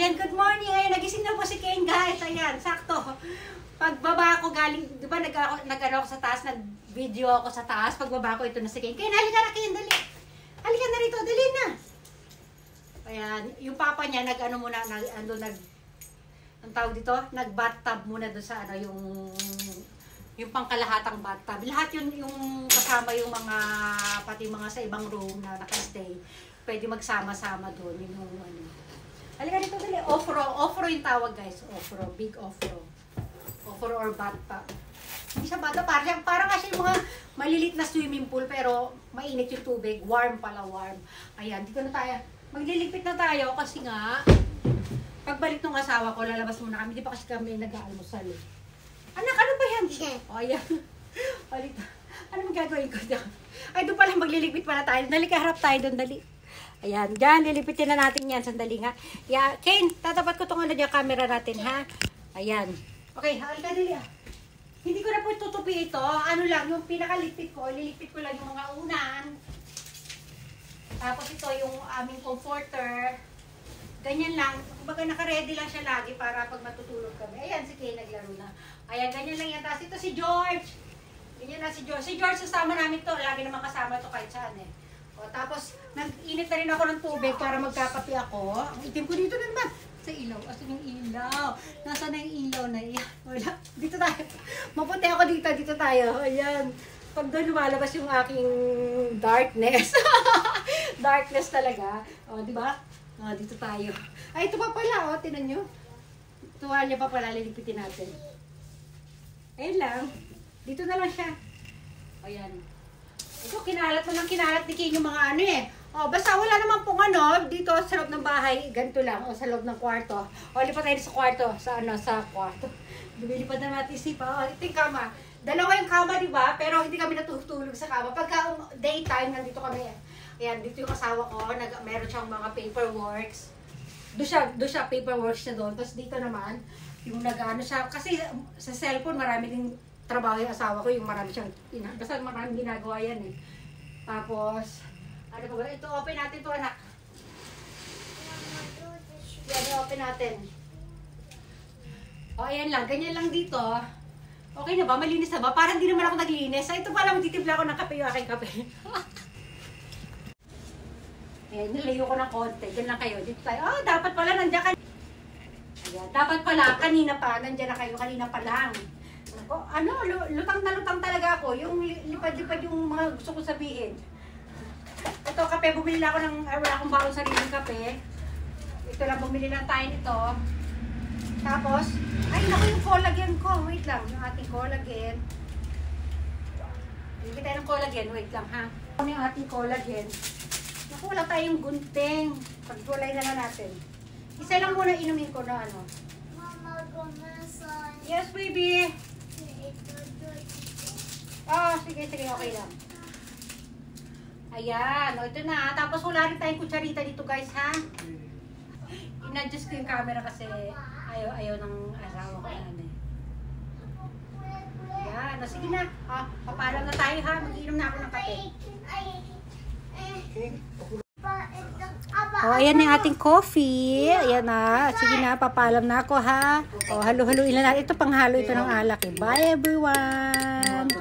Ayan, good morning. Ayan, nagising na po si Kane, guys. Ayan, sakto. Pagbaba ko galing, di ba nag-ano ako sa taas, nag-video ako sa taas. Pagbaba ko, ito na si Kane. Kane, halika na, Kane, dali. Halika na rito, dali na. Ayan, yung papa niya, nag-ano muna, ang tawag dito, nag-bathtub muna doon sa ano, yung pangkalahatang bathtub. Lahat yun, yung kasama yung mga, pati mga sa ibang room na nakastay. Pwede magsama-sama doon, yung ano. Halika dito, dali. Offro yung tawag, guys. Offro, big offro. Offro or bathtub. Hindi siya bata, parang nga siya yung mga malilit na swimming pool, pero mainit yung tubig. Warm pala, warm. Ayan, dito na tayo. Magliligpit na tayo kasi nga, pagbalik ng asawa ko, lalabas muna kami. Di pa kasi kami nag-aalmusal eh. Anak, ano ba yan? O, ayan. Ano magagawin ko dyan? Ay, doon pala, magliligpit pala tayo. Dali, kaharap tayo doon, dali. Ayan, dyan, lilipitin na natin yan. Sandali nga. Yeah, Kane, tatapat ko itong ano dyan, camera natin, ha? Ayan. Okay, halika, dali ah. Hindi ko na po tutupi ito. Ano lang, yung pinakaligpit ko, liligpit ko lang yung mga unan. Tapos ito, yung aming comforter. Ganyan lang. Kumbaga naka-ready lang siya lagi para pag matutulog kami. Ayan, si Kane naglaro na. Ayan, ganyan lang yan. Tapos ito si George. Ganyan na si George. Si George, sasama namin to. Lagi naman kasama to kahit saan eh. O, tapos, nag-init na rin ako ng tubig para magkakape ako. Ang itim ko dito na naman. Sa ilaw. Asan yung ilaw? Nasaan na yung ilaw na iyan? Wala. Dito tayo. Mapunti ako dito. Dito tayo. Ayan. Pag doon lumalabas yung aking darkness. Darkness talaga. O, di ba? O, dito tayo. Ay, ito pa pala. O, tinan nyo. Tuwalya pa pala. Lilipitin natin. Ayan lang. Dito na lang siya. Ayan. Ito, kinalat mo ng kinalat ni King yung mga ano eh. O, basta wala naman pong ano, dito sa loob ng bahay, ganito lang, o sa loob ng kwarto. O, lipat tayo sa kwarto, sa kwarto. Lumilipad na natin isipa. O, ito yung kama. Dalawa yung kama, di ba? Pero hindi kami natutulog sa kama. Pagka daytime, nandito kami. Ayan, dito yung asawa ko, meron siyang mga paperworks. Doon siya, paperworks niya doon. Tapos dito naman, yung nag-ano siya, kasi sa cellphone, marami ding trabaho yung asawa ko, yung marami siyang, basta maraming ginagawa yan eh. Tapos, ano ba ba? Ito, open natin to anak. Yan, open natin. O, ayan lang, ganyan lang dito. Okay na ba? Malinis na ba? Parang di naman ako naglinis. Ito pala, magtitibla ako ng kape, yung aking kape. Ayan, nilayo ko ng konti. Diyan lang kayo. Dito tayo. Oh, dapat pala, nandiyan ka. Ayan, dapat pala, kanina pa, nandiyan na kayo, kanina pa lang. Oh, ano, lutang na lutang talaga ako. Yung lipad-lipad yung mga gusto ko sabihin. Ito, kape, bumili na ako ng, wala akong baon sariling kape. Ito lang, bumili lang tayo nito. Tapos, ay, naku yung collagen ko. Wait lang, yung ating collagen. Bibili tayo ng collagen, wait lang ha. Yung ating collagen. Naku, wala tayong gunting. Pagdulay na lang natin. Isa lang muna inumin ko na ano. Mama, gumasan. Yes, baby. Oh, sige, okay lang. Ayan, o ito na. Tapos wala rin tayong kutsarita dito guys, ha? In-adjust ko yung camera kasi ayaw ng asawa ko yan eh. Ayan, o sige na. Papalam na tayo ha. Mag-inom na ako ng kape. O, ayan na yung ating coffee. Ayan na. Sige na, papalam na ako ha. O, halo-haloin na natin. Ito panghalo ito ng alak eh. Bye everyone!